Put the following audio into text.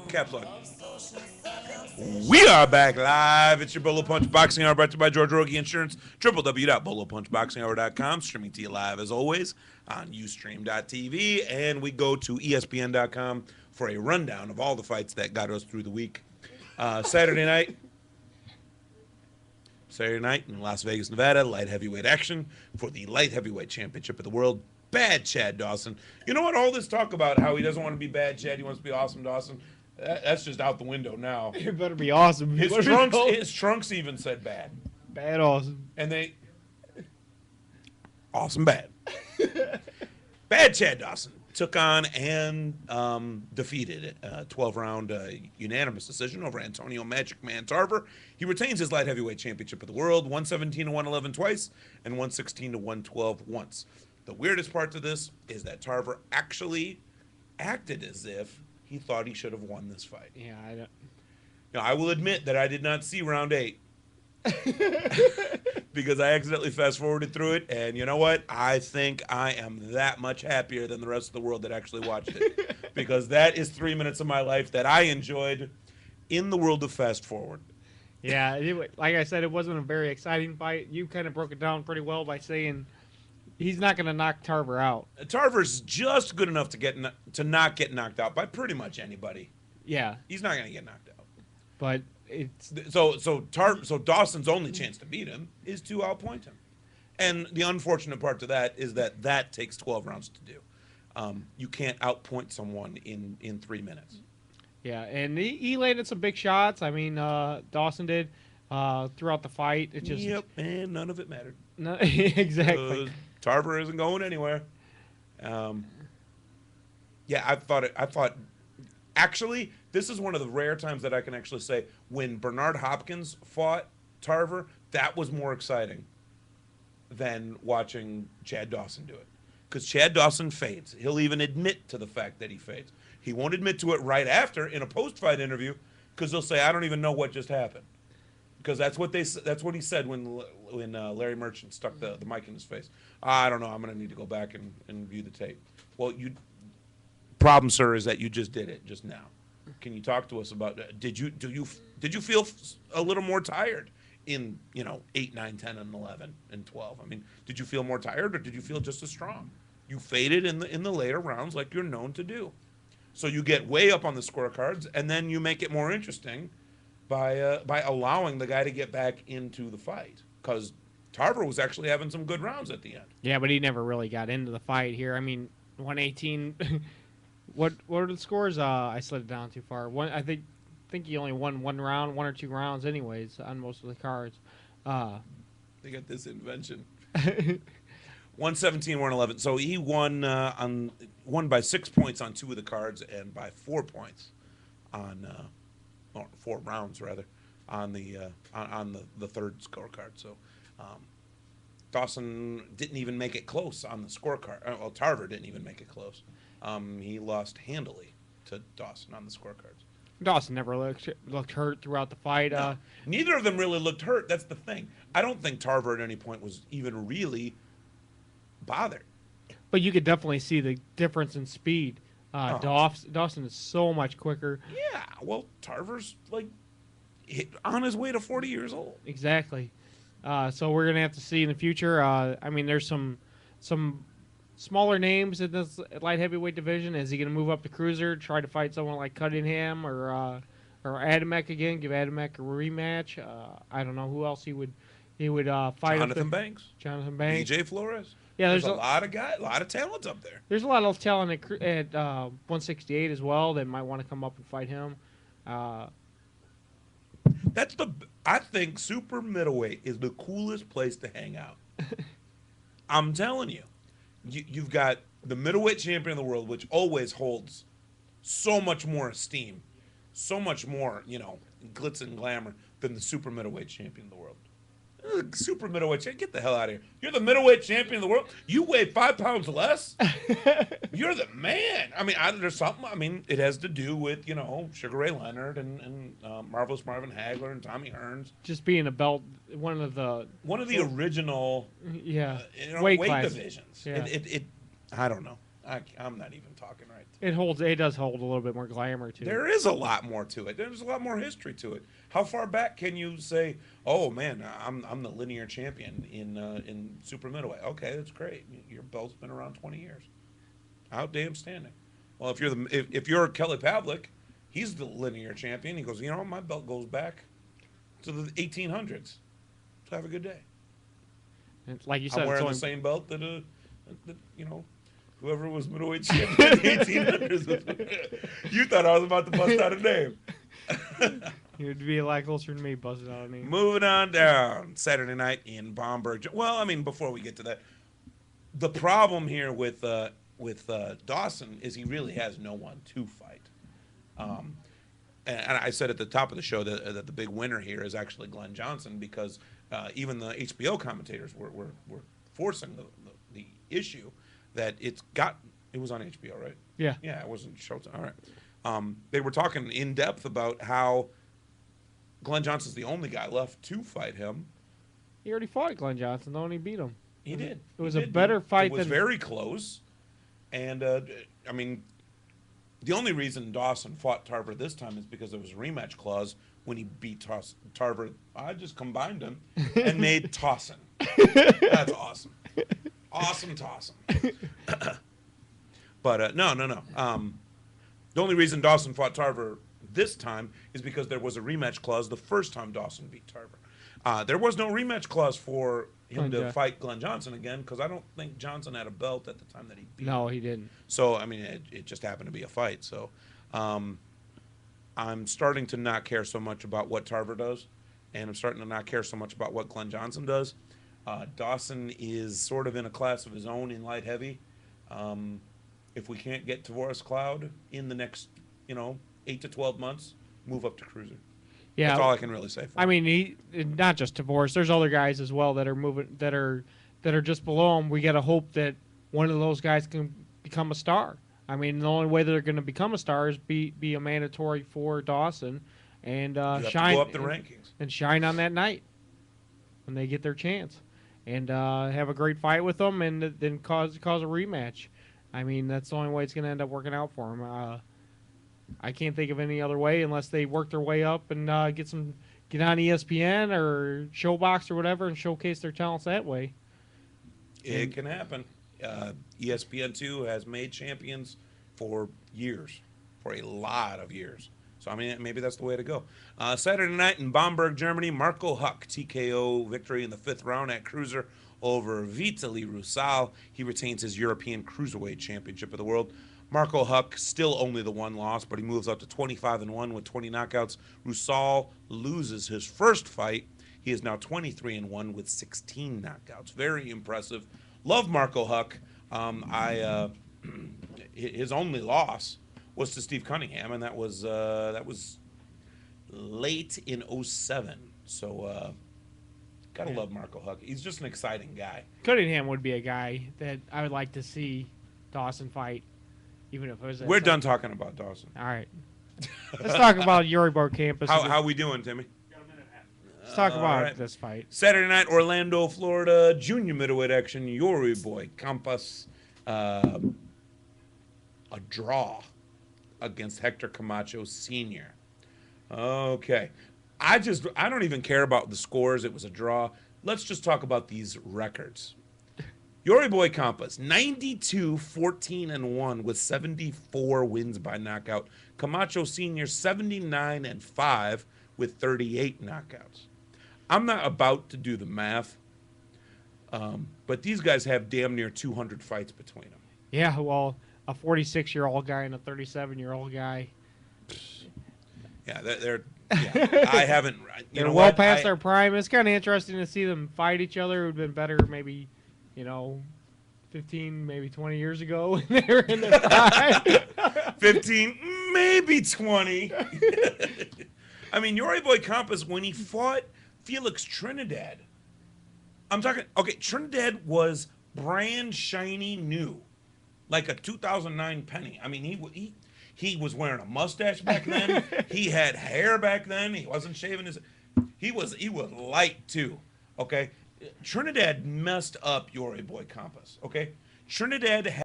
Caps Lock. We are back live. It's your Bolo Punch Boxing Hour brought to you by George Rogie Insurance. www.bolopunchboxinghour.com. Streaming to you live as always on Ustream.tv. And we go to ESPN.com for a rundown of all the fights that got us through the week. Saturday night in Las Vegas, Nevada, light heavyweight action for the light heavyweight championship of the world. Bad Chad Dawson. You know what? All this talk about how he doesn't want to be bad Chad, he wants to be awesome Dawson. That's just out the window now. It better be awesome. His trunks even said bad. Bad awesome. And they awesome bad. Bad Chad Dawson took on and defeated a 12-round unanimous decision over Antonio Magic Man Tarver. He retains his light heavyweight championship of the world, 117 to 111 twice and 116 to 112 once. The weirdest part to this is that Tarver actually acted as if he thought he should have won this fight. Yeah, I don't. Now, I will admit that I did not see round 8 because I accidentally fast-forwarded through it, and you know what? I think I am that much happier than the rest of the world that actually watched it because that is 3 minutes of my life that I enjoyed in the world of fast-forward. Yeah, like I said, it wasn't a very exciting fight. You kind of broke it down pretty well by saying he's not going to knock Tarver out. Tarver's just good enough to not get knocked out by pretty much anybody. Yeah, He's not going to get knocked out. but it's So Dawson's only chance to beat him is to outpoint him. And the unfortunate part to that is that takes 12 rounds to do. You can't outpoint someone in 3 minutes. yeah, and he landed some big shots. I mean, Dawson did throughout the fight. It just and none of it mattered. no, exactly. Tarver isn't going anywhere. Yeah, I thought. Actually, this is one of the rare times that I can actually say when Bernard Hopkins fought Tarver, that was more exciting than watching Chad Dawson do it. Because Chad Dawson fades. He'll even admit to the fact that he fades. He won't admit to it right after in a post-fight interview because he'll say, "I don't even know what just happened." Because that's what he said when Larry Merchant stuck the mic in his face. I don't know. I'm going to need to go back and view the tape. Well, problem, sir, is that you just did it just now. Can you talk to us about did you feel a little more tired in 8, 9, 10, and 11 and 12? I mean, did you feel more tired or did you feel just as strong? You faded in the later rounds like you're known to do. So you get way up on the scorecards and then you make it more interesting by allowing the guy to get back into the fight because Tarver was actually having some good rounds at the end. Yeah, but he never really got into the fight here. I mean, 118. What are the scores? I slid it down too far. I think he only won one or two rounds, anyways, on most of the cards. They got this invention. 117, 111. So he won by 6 points on 2 of the cards and by 4 points on. Or 4 rounds rather, on the third scorecard. So Dawson didn't even make it close on the scorecard. Well, Tarver didn't even make it close. He lost handily to Dawson on the scorecards. Dawson never looked hurt throughout the fight. No, neither of them really looked hurt. That's the thing. I don't think Tarver at any point was even really bothered. But you could definitely see the difference in speed. Dawson is so much quicker. Yeah, well, Tarver's on his way to 40 years old. Exactly. So we're gonna have to see in the future. I mean, there's some smaller names in this light heavyweight division. Is he gonna move up to cruiser, try to fight someone like Cunningham or Adamek again? Give Adamek a rematch. I don't know who else he would fight. Jonathan Banks. DJ Flores. Yeah, there's a lot of talent up there. There's a lot of talent at 168 as well that might want to come up and fight him. I think super middleweight is the coolest place to hang out. I'm telling you, you've got the middleweight champion of the world, which always holds so much more esteem, so much more glitz and glamour than the super middleweight champion of the world. Super middleweight champion. Get the hell out of here. You're the middleweight champion of the world. You weigh 5 pounds less. You're the man. I mean, there's something. I mean, it has to do with, Sugar Ray Leonard and Marvelous Marvin Hagler and Tommy Hearns. Just being a belt, one of the original weight divisions. Yeah. I don't know. I'm not even talking right. It does hold a little bit more glamour to it. There is a lot more to it. There's a lot more history to it. How far back can you say, "Oh man, I'm the linear champion in super middleweight"? Okay, that's great. Your belt's been around 20 years. Out damn standing. Well, if you're Kelly Pavlik, he's the linear champion. He goes, my belt goes back to the 1800s. So have a good day. And like you said, I'm wearing it's the same belt that whoever was middleweight champion in the 1800s. You thought I was about to bust out a name. You'd be a lot closer than me busting out a name. Moving on down. Saturday night in Bamberg. Well, I mean, before we get to that, the problem here with Dawson is he really has no one to fight. And I said at the top of the show that the big winner here is actually Glenn Johnson, because even the HBO commentators were forcing the issue that it was on HBO, right? Yeah. Yeah, it wasn't Showtime. All right. They were talking in depth about how Glenn Johnson's the only guy left to fight him. He already fought Glenn Johnson, though, and he beat him. He did. It was a better fight than... It was very close. And, I mean, the only reason Dawson fought Tarver this time is because there was a rematch clause when he beat Tarver. I just combined him and made Tossin. That's awesome. Awesome Tossin. But, no. The only reason Dawson fought Tarver this time is because there was a rematch clause the first time Dawson beat Tarver. There was no rematch clause for him to fight Glenn Johnson again, because I don't think Johnson had a belt at the time that he beat him. No, he didn't. So, I mean, it just happened to be a fight. So, I'm starting to not care so much about what Tarver does, and I'm starting to not care so much about what Glenn Johnson does. Dawson is sort of in a class of his own in light heavy. If we can't get Tavoris Cloud in the next, 8 to 12 months, move up to cruiser. Yeah, that's all I can really say. I mean, not just Tavoris. There's other guys as well that are moving, that are just below him. We got to hope that one of those guys can become a star. I mean, the only way they're going to become a star is be a mandatory for Dawson, and shine, to go up the rankings, and shine on that night when they get their chance, and have a great fight with them, and then cause a rematch. I mean, that's the only way it's going to end up working out for him. I can't think of any other way unless they work their way up and get on ESPN or Showbox or whatever and showcase their talents that way. It can happen. ESPN2 has made champions for years, for a lot of years. So, I mean, maybe that's the way to go. Saturday night in Bamberg, Germany, Marco Huck, TKO victory in the 5th round at cruiser over Vitaly Rusal. He retains his European Cruiserweight Championship of the World. Marco Huck, still only the one loss, but he moves up to 25-1 with 20 knockouts. Rusal loses his first fight. He is now 23-1 with 16 knockouts. Very impressive. Love Marco Huck. His only loss was to Steve Cunningham, and that was late in 2007. So gotta love Marco Huck. He's just an exciting guy. Cunningham would be a guy that I would like to see Dawson fight. Even if it was We're done talking about Dawson. All right. Let's talk about Eurobor Campus. How we doing, Timmy? Got a minute and a half. Let's talk about this fight. Saturday night, Orlando, Florida, junior middleweight action. Yuri boy, Campas, a draw against Hector Camacho Sr. Okay. I don't even care about the scores. It was a draw. Let's just talk about these records. Yuri Boy Campas, 92-14-1 with 74 wins by knockout. Camacho Sr., 79-5 with 38 knockouts. I'm not about to do the math, but these guys have damn near 200 fights between them. Yeah, well, a 46-year-old guy and a 37-year-old guy. Yeah, I haven't. They're well past their prime. It's kind of interesting to see them fight each other. It would have been better maybe, 15, maybe 20 years ago when they were in their prime. 15, maybe 20. I mean, Yuri Boy Campas, when he fought Felix Trinidad, Trinidad was brand shiny new, like a 2009 penny. I mean, he was wearing a mustache back then. He had hair back then. He wasn't shaving his. He was light too. Okay, Trinidad messed up Yuri Boy Campas. Okay, Trinidad